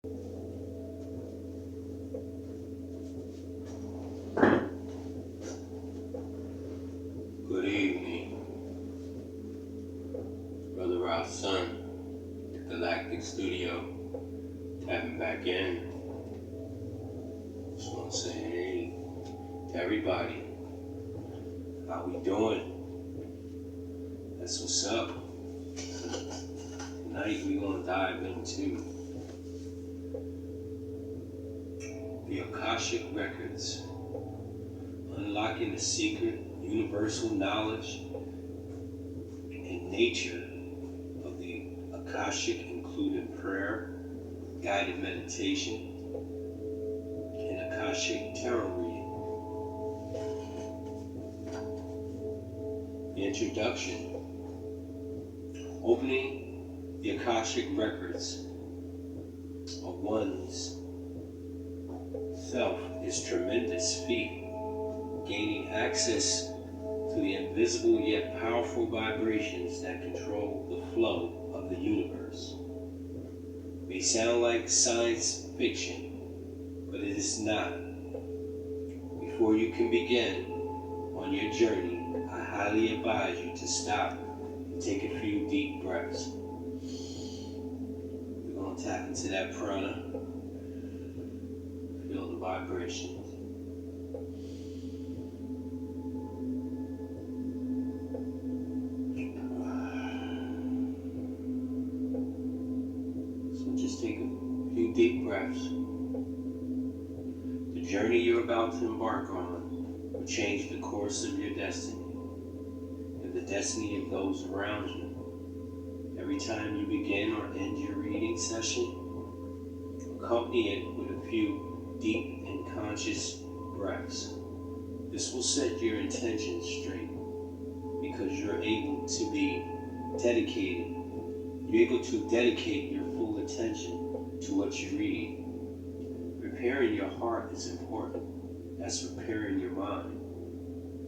Good evening, Brother Ralph's son, Galactic Studio, tapping back in. Just want to say hey to everybody. How we doing? That's what's up. Tonight we're going to dive into the Akashic Records, unlocking the secret universal knowledge and nature of the Akashic, including prayer, guided meditation, and Akashic tarot reading. The introduction. Opening the Akashic Records of one's self is tremendous feat. Gaining access to the invisible yet powerful vibrations that control the flow of the universe. May sound like science fiction, but it is not. Before you can begin on your journey, I highly advise you to stop and take a few deep breaths. We're going to tap into that prana, feel the vibrations. Take a few deep breaths. The journey you're about to embark on will change the course of your destiny and the destiny of those around you. Every time you begin or end your reading session, accompany it with a few deep and conscious breaths. This will set your intentions straight because you're able to dedicate your full attention to what you read. Preparing your heart is important. That's preparing your mind.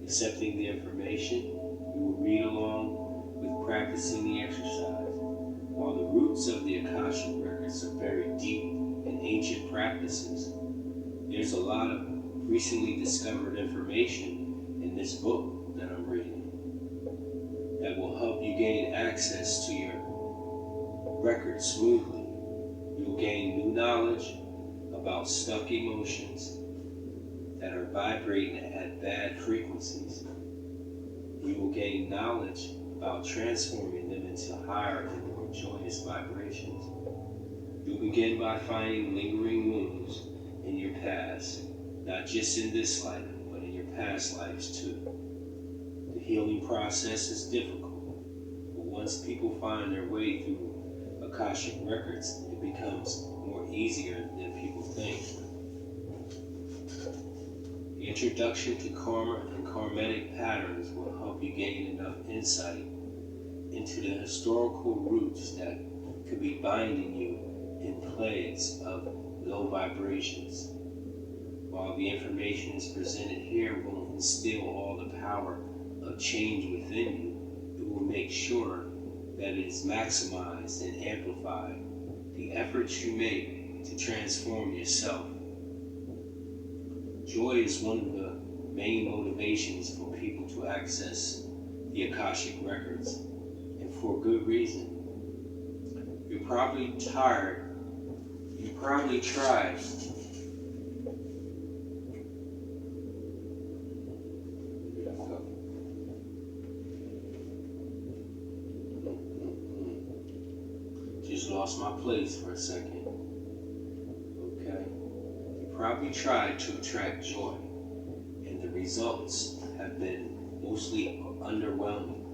Accepting the information, you will read along with practicing the exercise. While the roots of the Akashic Records are very deep in ancient practices, there's a lot of recently discovered information in this book that I'm reading that will help you gain access to your record smoothly. You'll gain new knowledge about stuck emotions that are vibrating at bad frequencies. You will gain knowledge about transforming them into higher and more joyous vibrations. You'll begin by finding lingering wounds in your past, not just in this life, but in your past lives too. The healing process is difficult, but once people find their way through Akashic Records, it becomes more easier than people think. The introduction to karma and karmatic patterns will help you gain enough insight into the historical roots that could be binding you in plagues of low vibrations. While the information is presented here will instill all the power of change within you, it will make sure that it is maximized and amplified. The efforts you make to transform yourself. Joy is one of the main motivations for people to access the Akashic Records, and for good reason. You're probably tired. You probably tried. Just lost my place for a second. Okay. You probably tried to attract joy, and the results have been mostly underwhelming.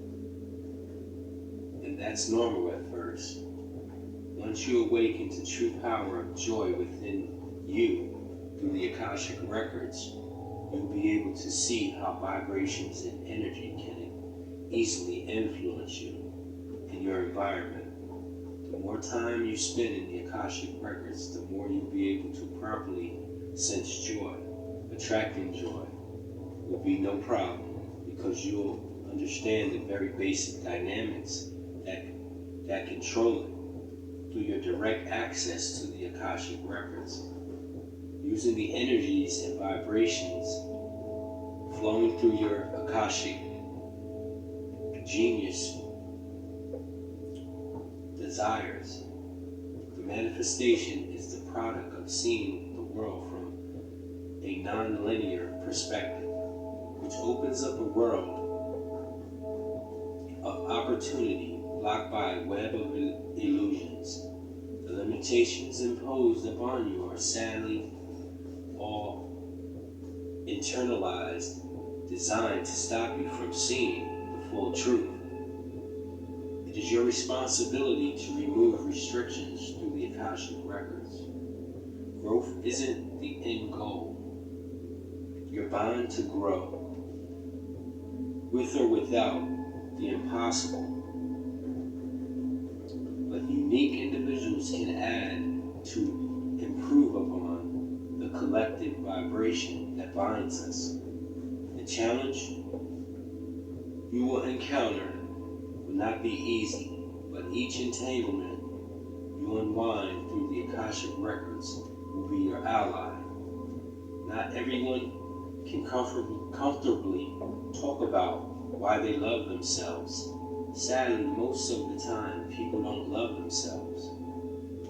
And that's normal at first. Once you awaken to true power of joy within you through the Akashic Records, you'll be able to see how vibrations and energy can easily influence you and your environment. The more time you spend in the Akashic Records, the more you'll be able to properly sense joy. Attracting joy will be no problem because you'll understand the very basic dynamics that control it. through your direct access to the Akashic records, using the energies and vibrations flowing through your Akashic genius desires. The manifestation is the product of seeing the world from a non-linear perspective, which opens up a world of opportunity blocked by a web of illusions. The limitations imposed upon you are sadly all internalized, designed to stop you from seeing the full truth. It is your responsibility to remove restrictions through the Akashic records. Growth isn't the end goal. You're bound to grow, with or without the impossible. But unique individuals can add to improve upon the collective vibration that binds us. The challenge you will encounter will not be easy, but each entanglement you unwind through the Akashic records will be your ally. Not everyone can comfortably talk about why they love themselves. Sadly, most of the time, people don't love themselves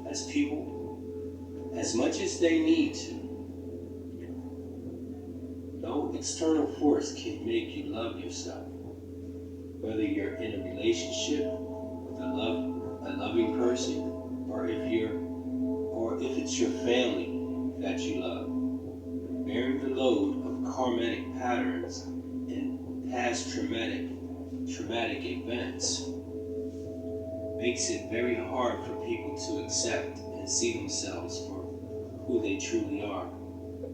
as much as they need to. No external force can make you love yourself. Whether you're in a relationship with a loving person, or if it's your family that you love. Bearing the load of karmatic patterns and past traumatic events makes it very hard for people to accept and see themselves for who they truly are.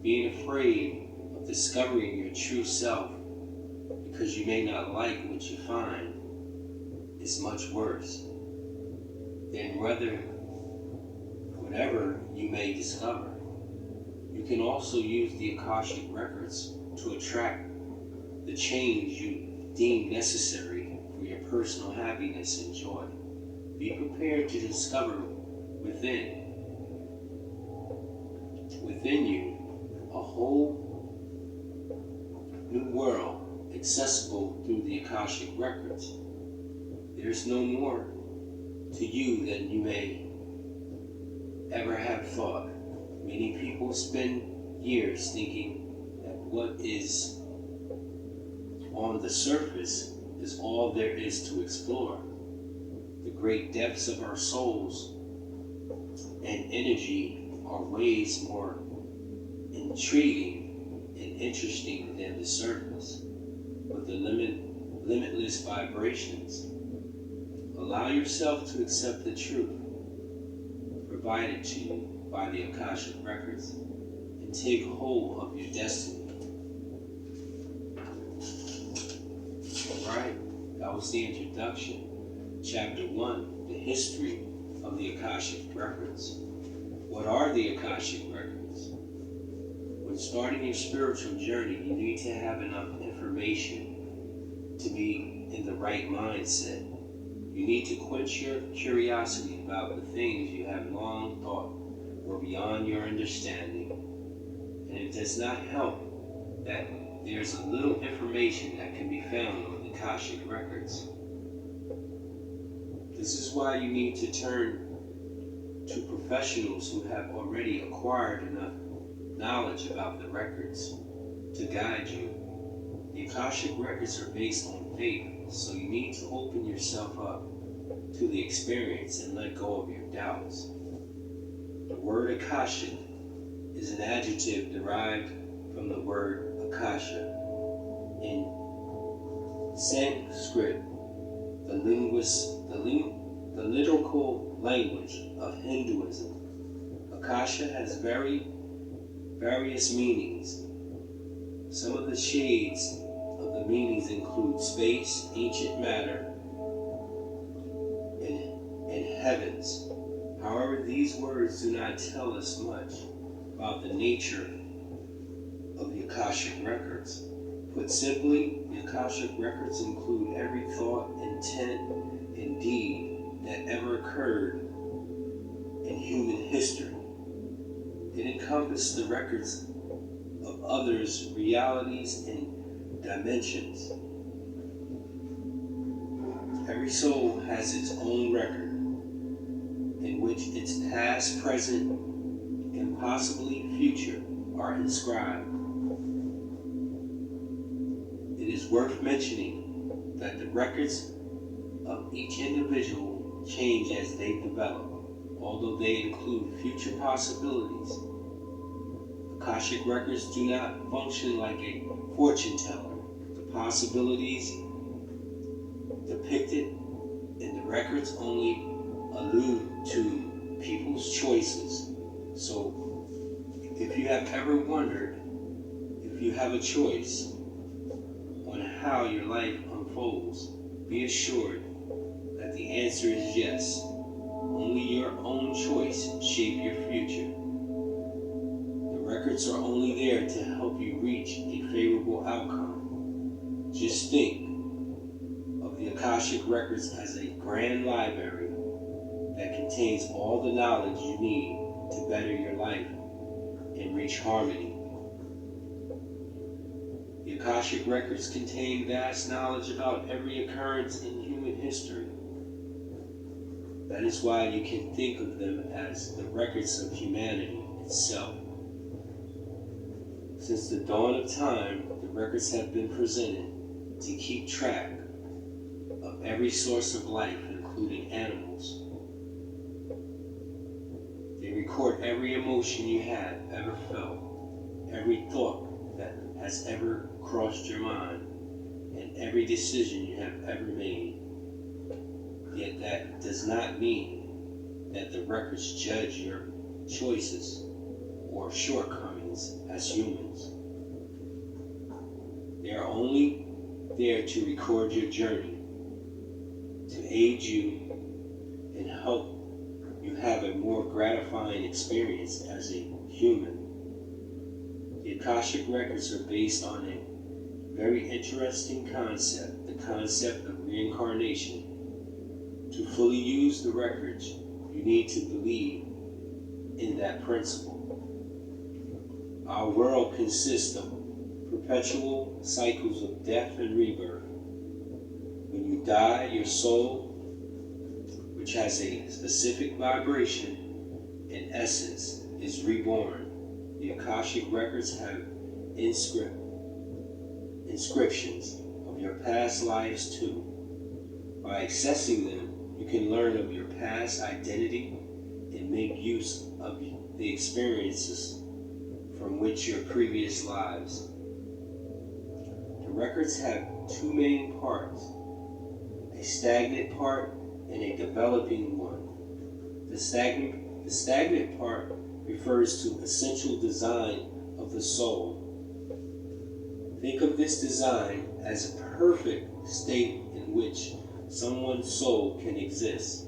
Being afraid of discovering your true self because you may not like what you find is much worse than whatever you may discover. You can also use the Akashic records to attract the change you deem necessary for your personal happiness and joy. Be prepared to discover within you a whole new world accessible through the Akashic records. There's no more to you than you may ever have thought. Many people spend years thinking that what is on the surface is all there is to explore. The great depths of our souls and energy are ways more intriguing and interesting than the surface. With the limitless vibrations, allow yourself to accept the truth provided to you by the Akashic records and take hold of your destiny. Alright, that was the introduction. Chapter 1, the history of the Akashic records. What are the Akashic records? When starting your spiritual journey, you need to have enough information to be in the right mindset. You need to quench your curiosity about the things you have long thought were beyond your understanding. And it does not help that there's a little information that can be found on the Akashic records. This is why you need to turn to professionals who have already acquired enough knowledge about the records to guide you. The Akashic records are based on faith, so you need to open yourself up to the experience and let go of your doubts. The word Akashic is an adjective derived from the word Akasha. In Sanskrit, the literal language of Hinduism, Akasha has various meanings. Some of the shades of the meanings include space, ancient matter, and heavens. However, these words do not tell us much about the nature of the Akashic records. Put simply, the Akashic records include every thought, intent, and deed that ever occurred in human history. It encompasses the records of others' realities and dimensions. Every soul has its own record, in which its past, present, and possibly future are inscribed. It is worth mentioning that the records of each individual change as they develop, although they include future possibilities. Akashic records do not function like a fortune teller. The possibilities depicted in the records only allude to people's choices. So, if you have ever wondered if you have a choice on how your life unfolds, be assured that the answer is yes. Only your own choice shape your future. The records are only there to help you reach a favorable outcome. Just think of the Akashic records as a grand library that contains all the knowledge you need to better your life and reach harmony. The Akashic records contain vast knowledge about every occurrence in human history. That is why you can think of them as the records of humanity itself. Since the dawn of time, the records have been presented to keep track of every source of life, including animals. They record every emotion you have ever felt, every thought that has ever crossed your mind, and every decision you have ever made. Yet that does not mean that the records judge your choices or shortcomings as humans. They are only there to record your journey, to aid you and help you have a more gratifying experience as a human. The Akashic records are based on a very interesting concept, the concept of reincarnation. To fully use the records, you need to believe in that principle. Our world consists of perpetual cycles of death and rebirth. When you die, your soul, which has a specific vibration and essence, is reborn. The Akashic records have inscriptions of your past lives too. By accessing them, you can learn of your past identity and make use of the experiences from which your previous lives. The records have two main parts, a stagnant part and a developing one. The stagnant part refers to essential design of the soul. Think of this design as a perfect state in which someone's soul can exist.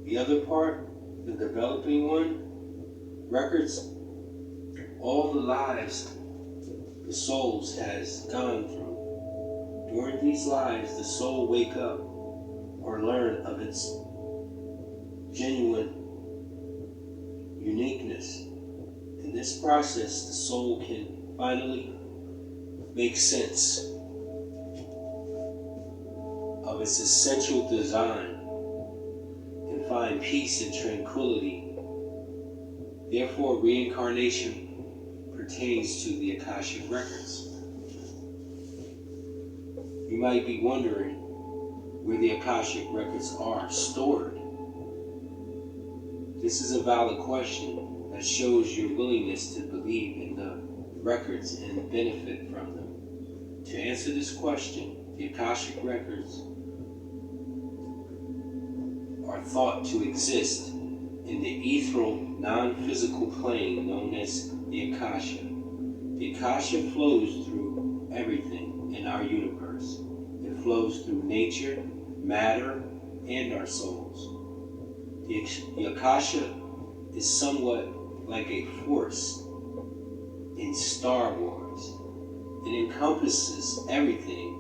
The other part, the developing one, records all the lives the soul has gone through. During these lives, the soul wake up or learn of its genuine uniqueness. In this process, the soul can finally make sense of its essential design and find peace and tranquility. Therefore, reincarnation pertains to the Akashic records. You might be wondering where the Akashic records are stored. This is a valid question that shows your willingness to believe in the records and benefit from them. To answer this question, the Akashic records are thought to exist in the ethereal, non-physical plane known as the Akasha. The Akasha flows through everything in our universe. It flows through nature, matter, and our souls. The Akasha is somewhat like a force in Star Wars. It encompasses everything.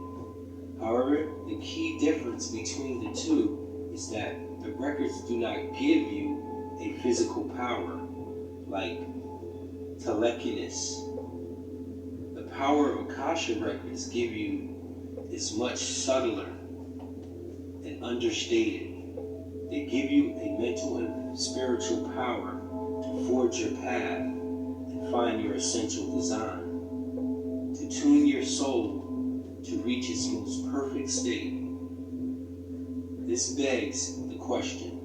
However, the key difference between the two is that the records do not give you a physical power like telekinesis. The power of Akashic records give you is much subtler and understated. They give you a mental and spiritual power to forge your path and find your essential design, to tune your soul to reach its most perfect state. This begs the question,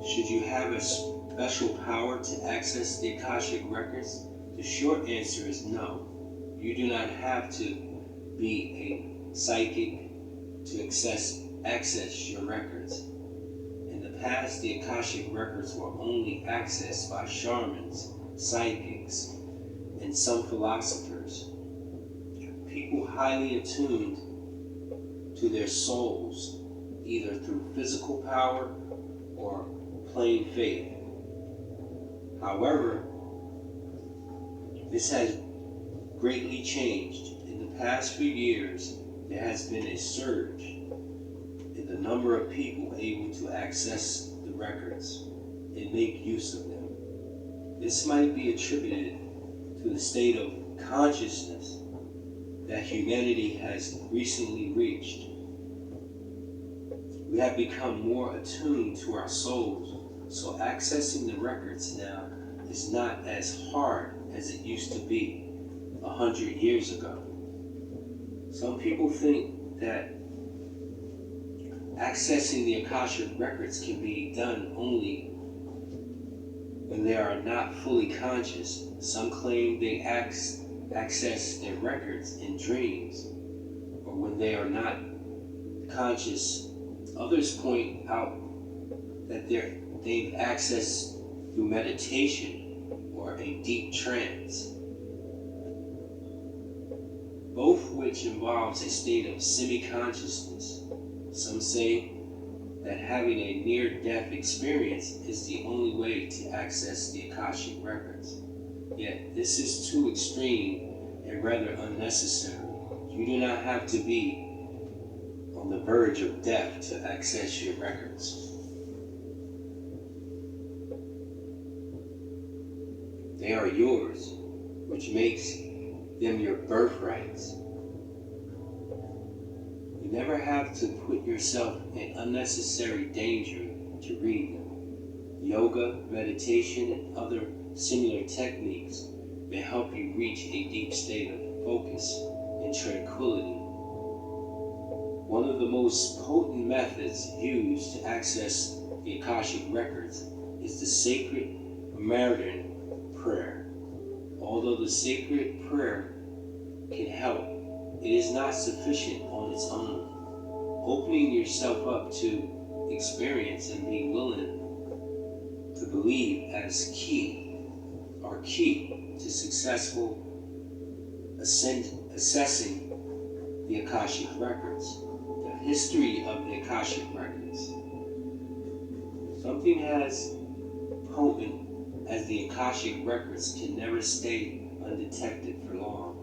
should you have a special power to access the Akashic records? The short answer is no. You do not have to be a psychic to access your records. In the past, the Akashic records were only accessed by shamans, psychics, and some philosophers. People highly attuned to their souls, either through physical power or plain faith. However, this has greatly changed. In the past few years, there has been a surge in the number of people able to access the records and make use of them. This might be attributed to the state of consciousness that humanity has recently reached. We have become more attuned to our souls, so accessing the records now is not as hard as it used to be 100 years ago. Some people think that accessing the Akashic records can be done only when they are not fully conscious. Some claim they access their records in dreams or when they are not conscious. Others point out that they've accessed through meditation or a deep trance, both which involves a state of semi-consciousness. Some say that having a near-death experience is the only way to access the Akashic records. Yet this is too extreme and rather unnecessary. You do not have to be on the verge of death to access your records. They are yours, which makes them your birthrights. You never have to put yourself in unnecessary danger to read them. Yoga, meditation, and other similar techniques may help you reach a deep state of focus and tranquility. One of the most potent methods used to access the Akashic records is the sacred Marian prayer. Although the sacred prayer can help, it is not sufficient on its own. Opening yourself up to experience and being willing to believe as key to successful assessing the Akashic records. The history of the Akashic records. Something as potent as the Akashic records can never stay undetected for long.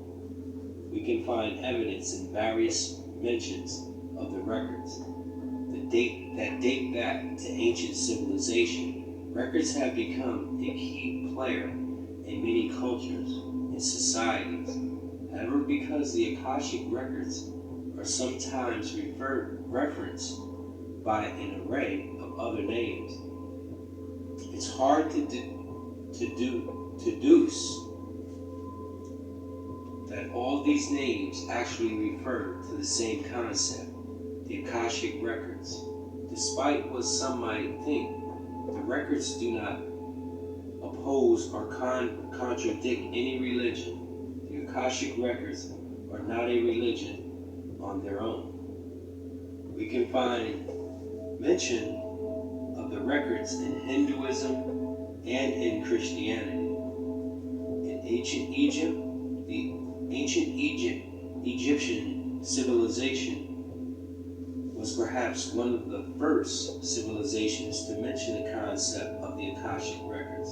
We can find evidence in various mentions of the records that date back to ancient civilization. Records have become a key player in many cultures and societies. However, because the Akashic records are sometimes referenced by an array of other names, it's hard to deduce that all these names actually refer to the same concept, the Akashic records. Despite what some might think, the records do not oppose or contradict any religion. The Akashic records are not a religion on their own. We can find mention of the records in Hinduism and in Christianity. In ancient Egypt, the Egyptian civilization was perhaps one of the first civilizations to mention the concept of the Akashic records.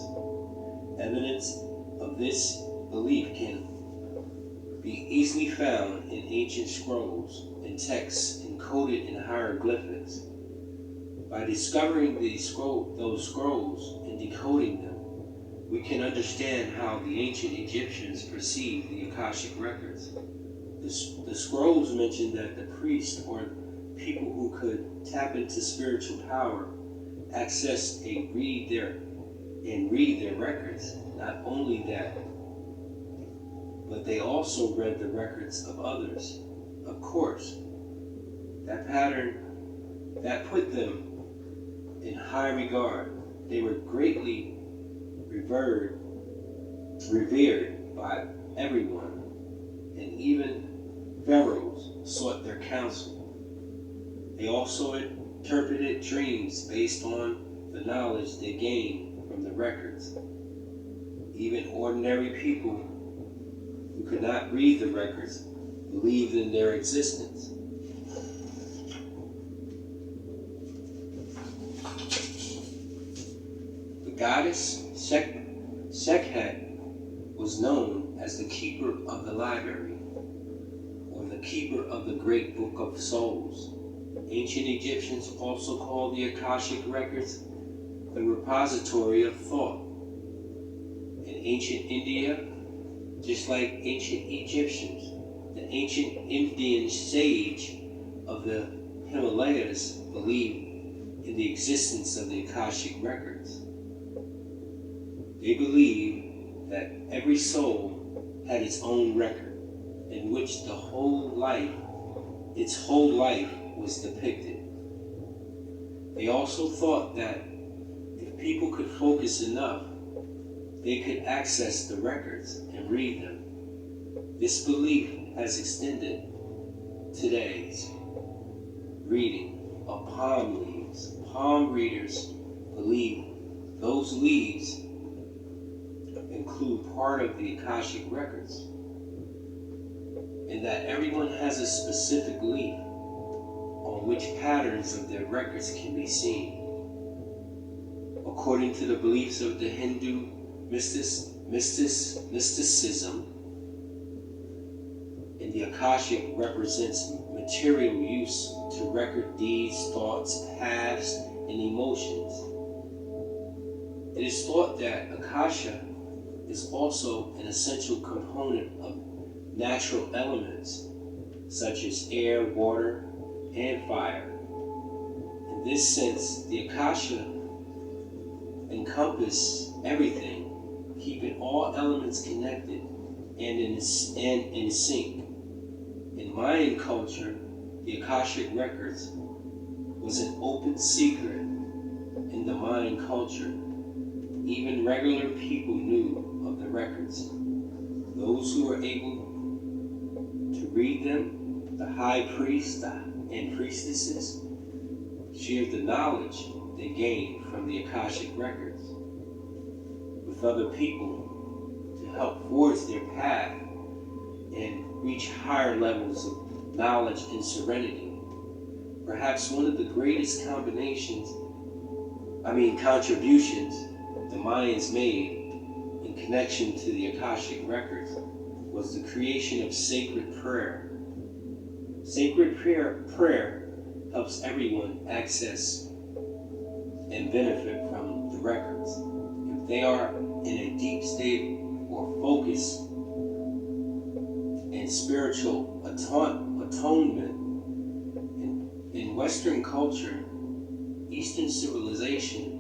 Evidence of this belief can be easily found in ancient scrolls and texts encoded in hieroglyphics. By discovering those scrolls and decoding them, we can understand how the ancient Egyptians perceived the Akashic records. The scrolls mention that the priests, or people who could tap into spiritual power, accessed and read their records. Not only that, but they also read the records of others. Of course, that put them in high regard. They were greatly revered by everyone, and even pharaohs sought their counsel. They also interpreted dreams based on the knowledge they gained from the records. Even ordinary people who could not read the records believed in their existence. The goddess Sekhet was known as the keeper of the library, or the keeper of the great book of souls. Ancient Egyptians also called the Akashic records the repository of thought. In ancient India, just like ancient Egyptians, the ancient Indian sage of the Himalayas believed in the existence of the Akashic records. They believed that every soul had its own record, in which its whole life was depicted. They also thought that if people could focus enough, they could access the records and read them. This belief has extended today's reading of palm leaves. Palm readers believe those leaves include part of the Akashic records, and that everyone has a specific leaf on which patterns of their records can be seen. According to the beliefs of the Hindu mysticism, and the Akashic represents material use to record deeds, thoughts, paths, and emotions. It is thought that Akasha is also an essential component of natural elements such as air, water, and fire. In this sense, the Akasha encompasses everything, keeping all elements connected and in sync. In Mayan culture, the Akashic records was an open secret in the Mayan culture. Even regular people knew of the records. Those who were able to read them, the high priests and priestesses, shared the knowledge they gained from the Akashic records with other people to help forge their path and reach higher levels of knowledge and serenity. Perhaps one of the greatest contributions the Mayans made in connection to the Akashic records was the creation of sacred prayer. Sacred prayer helps everyone access and benefit from the records. If they are in a deep state or focus and spiritual atonement, in Western culture, Eastern civilization,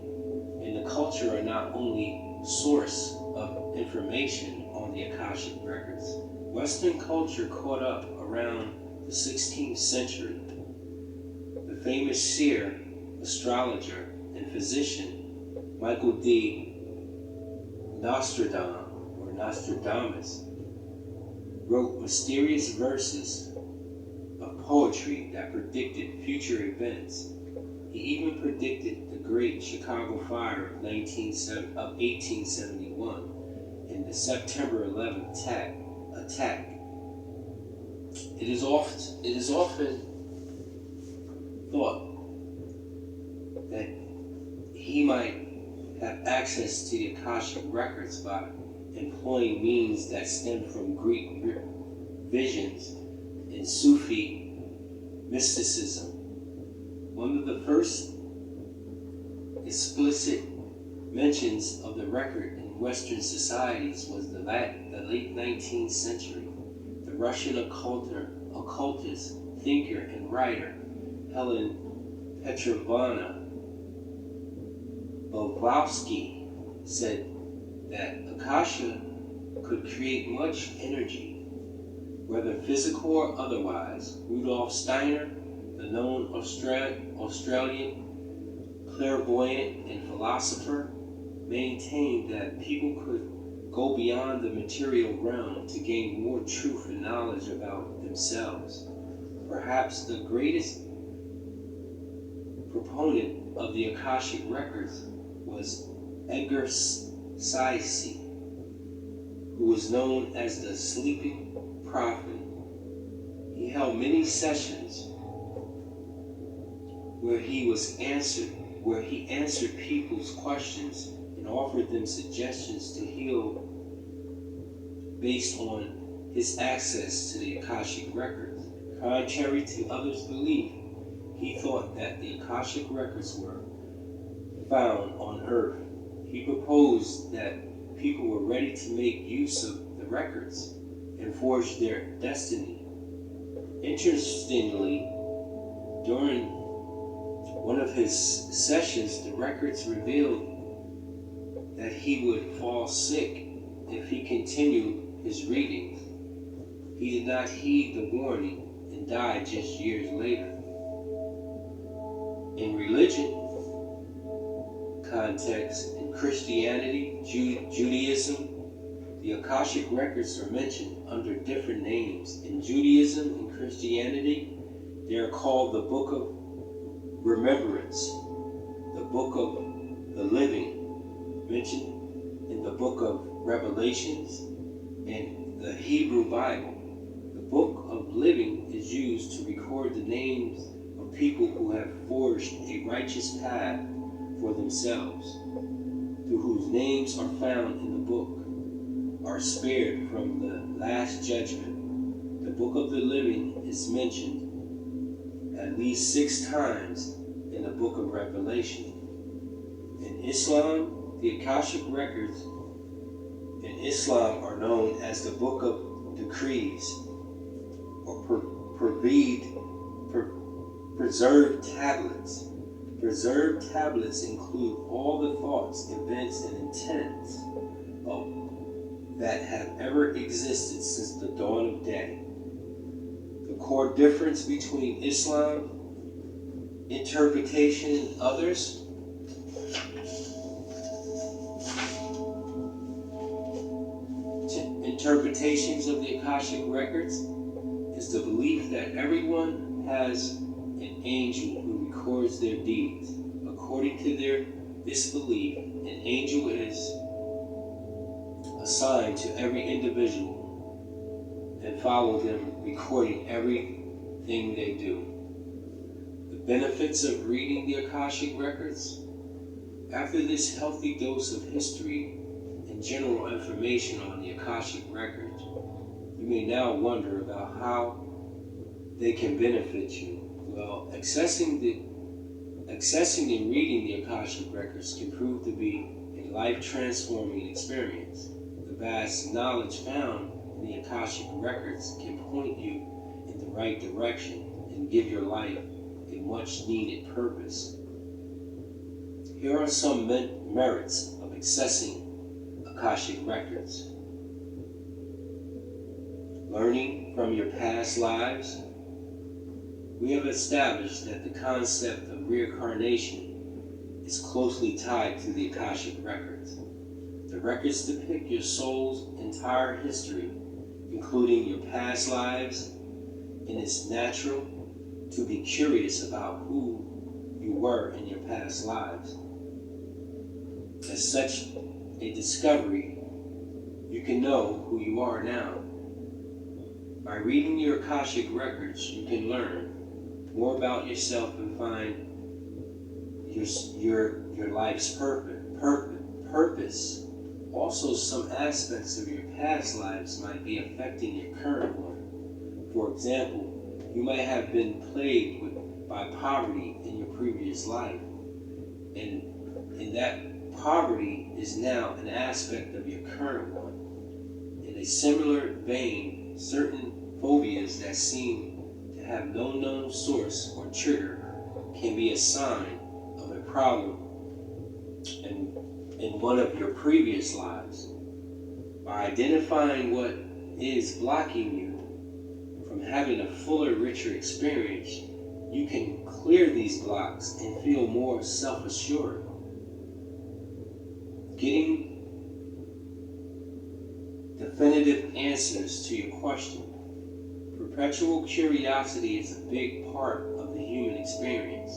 and the culture are not only source of information on the Akashic records. Western culture caught up around the 16th century. The famous seer, astrologer, and physician Michael D. Nostradamus wrote mysterious verses of poetry that predicted future events. He even predicted the Great Chicago Fire of 1871 and the September 11th attack. It is often thought that he might have access to the Akashic records by employing means that stem from Greek visions and Sufi mysticism. One of the first explicit mentions of the record in Western societies was the late 19th century. The Russian occultist, thinker, and writer Helen Petrovna Blavatsky said that Akasha could create much energy, whether physical or otherwise. Rudolf Steiner, the known Australian clairvoyant and philosopher, maintained that people could go beyond the material realm to gain more truth and knowledge about themselves. Perhaps the greatest proponent of the Akashic records was Edgar Sayce, who was known as the Sleeping Prophet. He held many sessions where he answered people's questions and offered them suggestions to heal based on his access to the Akashic records. Contrary to others' belief, he thought that the Akashic records were found on Earth. He proposed that people were ready to make use of the records and forge their destiny. Interestingly, during one of his sessions, the records revealed that he would fall sick if he continued his readings. He did not heed the warning and died just years later. In religion context, in Christianity, Judaism, the Akashic records are mentioned under different names. In Judaism and Christianity, they are called the Book of Remembrance, the Book of the Living, mentioned in the Book of Revelations, and the Hebrew Bible. The Book of Living is used to record the names of people who have forged a righteous path for themselves, through whose names are found in the book, are spared from the last judgment. The Book of the Living is mentioned at least 6 times in the Book of Revelation. In Islam, the Akashic records in Islam are known as the Book of Decrees, or preserved tablets. Preserved tablets include all the thoughts, events, and intents that have ever existed since the dawn of day. The core difference between Islam interpretation and others interpretations of the Akashic records is the belief that everyone has an angel who records their deeds. According to this belief, an angel is assigned to every individual and follow them, recording everything they do. The benefits of reading the Akashic records. After this healthy dose of history and general information on the Akashic records, you may now wonder about how they can benefit you. Well, accessing and reading the Akashic records can prove to be a life-transforming experience. The vast knowledge found in the Akashic records can point you in the right direction and give your life a much-needed purpose. Here are some merits of accessing Akashic records. Learning from your past lives. We have established that the concept of reincarnation is closely tied to the Akashic records. The records depict your soul's entire history, including your past lives, and it's natural to be curious about who you were in your past lives. As such a discovery, you can know who you are now. By reading your Akashic records, you can learn more about yourself and find your life's purpose. Also, some aspects of your past lives might be affecting your current one. For example, you might have been plagued by poverty in your previous life, and and that poverty is now an aspect of your current one. In a similar vein, certain phobias that seem to have no known source or trigger can be a sign of a problem in one of your previous lives. By identifying what is blocking you from having a fuller, richer experience, you can clear these blocks and feel more self-assured. Getting definitive answers to your question. Perpetual curiosity is a big part of the human experience.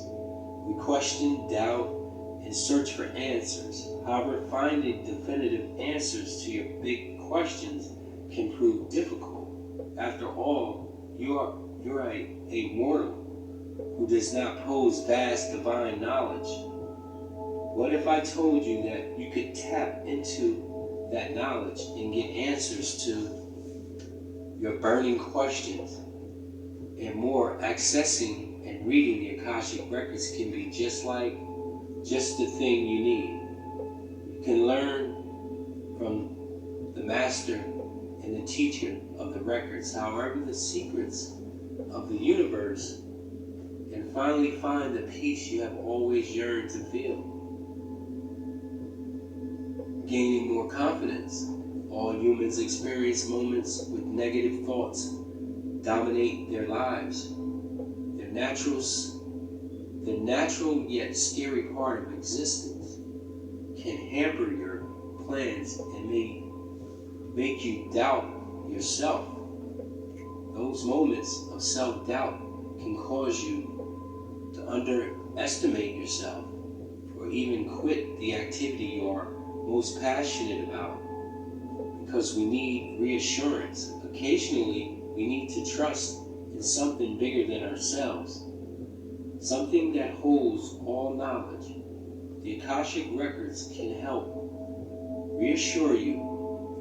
We question, doubt, and search for answers. However, finding definitive answers to your big questions can prove difficult. After all, you're a mortal who does not pose vast divine knowledge. What if I told you that you could tap into that knowledge and get answers to your burning questions? And more, accessing and reading the Akashic Records can be just the thing you need. You can learn from the master and the teacher of the records, however, the secrets of the universe, and finally find the peace you have always yearned to feel. Gaining more confidence. All humans experience moments with negative thoughts dominate their lives. The natural yet scary part of existence can hamper your plans and make you doubt yourself. Those moments of self-doubt can cause you to underestimate yourself or even quit the activity you are most passionate about, because we need reassurance. Occasionally, we need to trust in something bigger than ourselves, something that holds all knowledge. The Akashic Records can help reassure you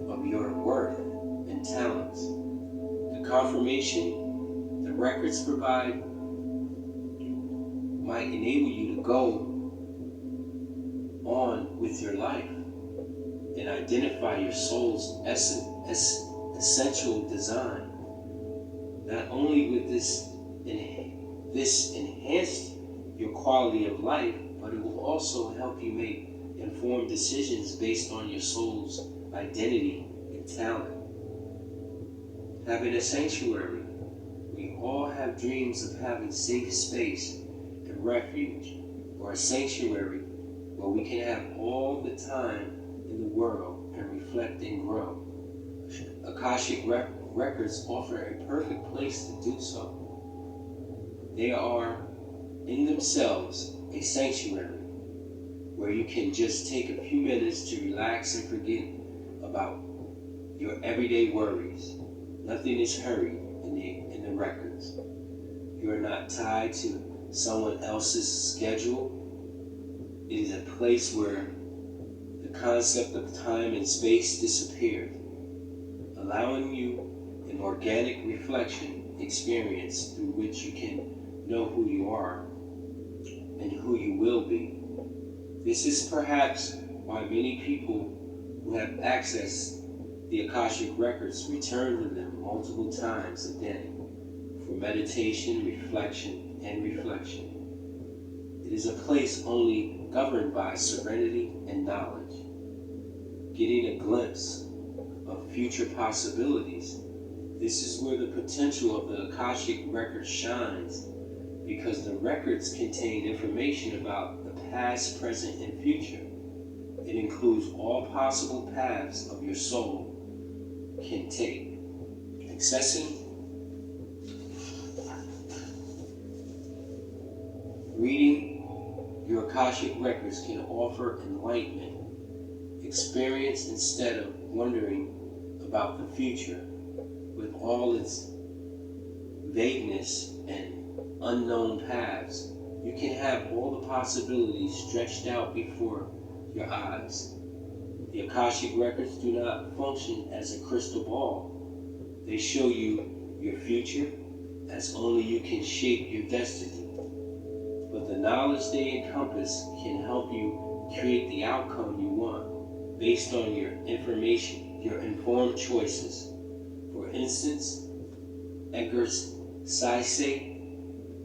of your worth and talents. The confirmation the records provide might enable you to go on with your life and identify your soul's essential design. Not only would this enhance your quality of life, but it will also help you make informed decisions based on your soul's identity and talent. Having a sanctuary. We all have dreams of having safe space and refuge, or a sanctuary where we can have all the time in the world and reflect and grow. Akashic Records offer a perfect place to do so. They are in themselves a sanctuary where you can just take a few minutes to relax and forget about your everyday worries. Nothing is hurried in the records. You are not tied to someone else's schedule. It is a place where the concept of time and space disappeared, allowing you an organic reflection experience through which you can know who you are and who you will be. This is perhaps why many people who have accessed the Akashic Records return to them multiple times a day for meditation, reflection, and reflection. It is a place only governed by serenity and knowledge. Getting a glimpse of future possibilities. This is where the potential of the Akashic Records shines, because the records contain information about the past, present, and future. It includes all possible paths of your soul can take. Accessing, reading your Akashic Records can offer enlightenment, experience instead of wondering about the future with all its vagueness and unknown paths. You can have all the possibilities stretched out before your eyes. The Akashic Records do not function as a crystal ball. They show you your future as only you can shape your destiny. But the knowledge they encompass can help you create the outcome you want based on your information, your informed choices. For instance, Edgar Sayce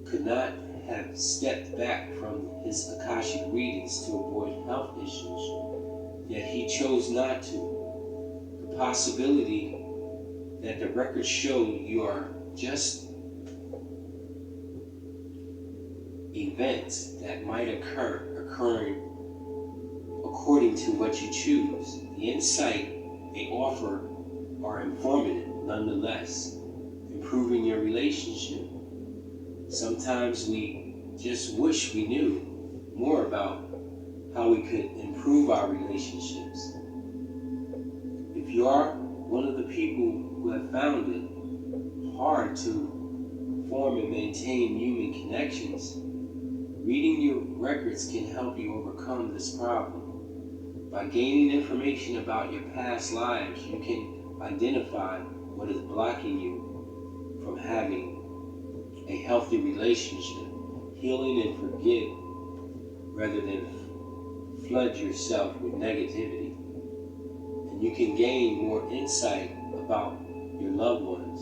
could not have stepped back from his Akashic readings to avoid health issues, yet he chose not to. The possibility that the records show you are just events that might occurring according to what you choose. The insight they offer are informative nonetheless, improving your relationship. Sometimes we just wish we knew more about how we could improve our relationships. If you are one of the people who have found it hard to form and maintain human connections, reading your records can help you overcome this problem. By gaining information about your past lives, you can identify what is blocking you from having a healthy relationship, healing and forgive, rather than flood yourself with negativity. And you can gain more insight about your loved ones,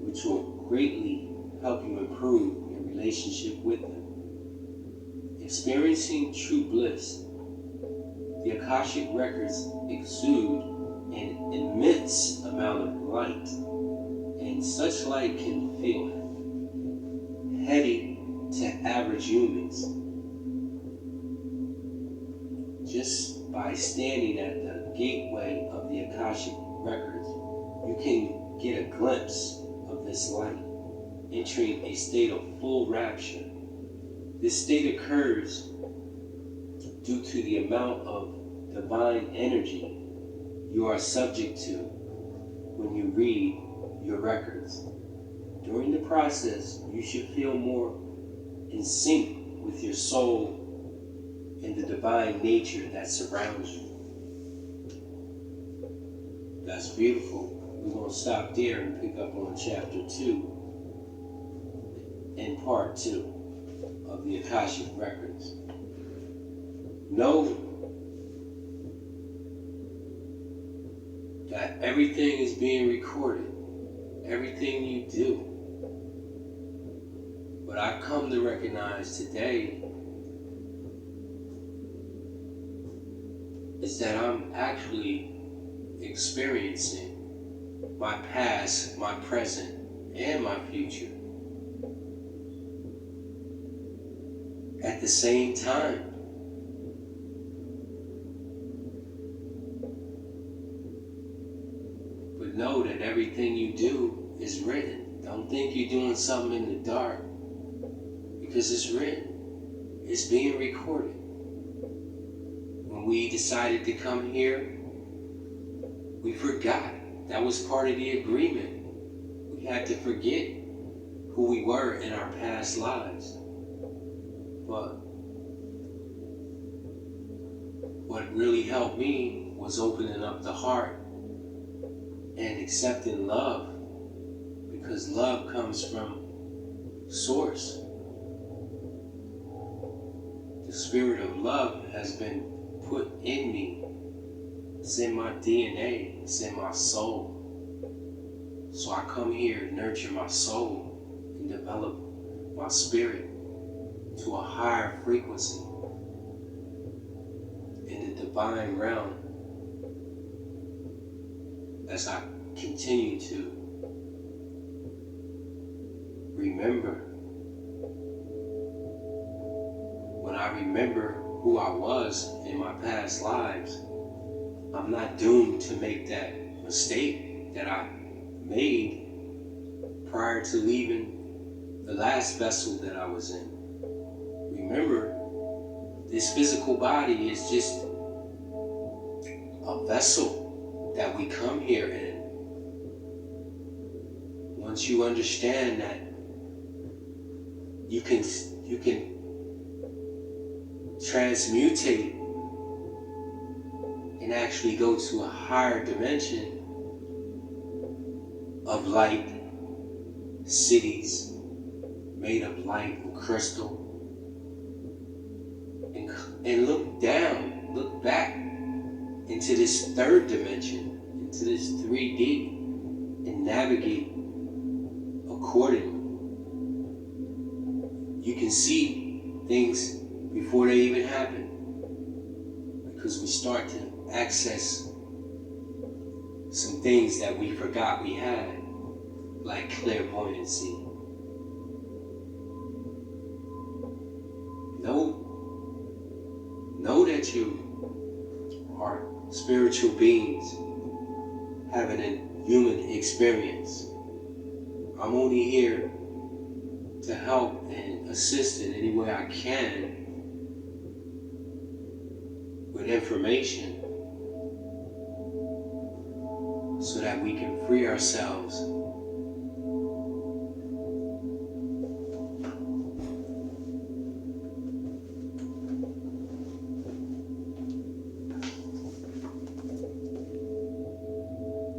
which will greatly help you improve your relationship with them. Experiencing true bliss. The Akashic records exude an immense amount of light, and such light can feel heady to average humans. Just by standing at the gateway of the Akashic records, you can get a glimpse of this light, entering a state of full rapture. This state occurs due to the amount of divine energy you are subject to when you read your records. During the process, you should feel more in sync with your soul and the divine nature that surrounds you. That's beautiful. We're going to stop there and pick up on chapter 2 and part 2 of the Akashic records. Know that everything is being recorded, everything you do. What I've come to recognize today is that I'm actually experiencing my past, my present, and my future at the same time. But know that everything you do is written. Don't think you're doing something in the dark, because it's written. It's being recorded. When we decided to come here, we forgot. That was part of the agreement. We had to forget who we were in our past lives. But what really helped me was opening up the heart and accepting love, because love comes from Source. The spirit of love has been put in me. It's in my DNA. It's in my soul. So I come here to nurture my soul and develop my spirit to a higher frequency in the divine realm as I continue to remember. When I remember who I was in my past lives, I'm not doomed to make that mistake that I made prior to leaving the last vessel that I was in. Remember, this physical body is just a vessel that we come here in. Once you understand that you can transmutate and actually go to a higher dimension of light, cities made of light and crystal, and look down, look back into this third dimension, into this 3D, and navigate accordingly. You can see things before they even happen, because we start to access some things that we forgot we had, like clairvoyancy. Know that you are spiritual beings having a human experience. I'm only here to help and assist in any way I can with information so that we can free ourselves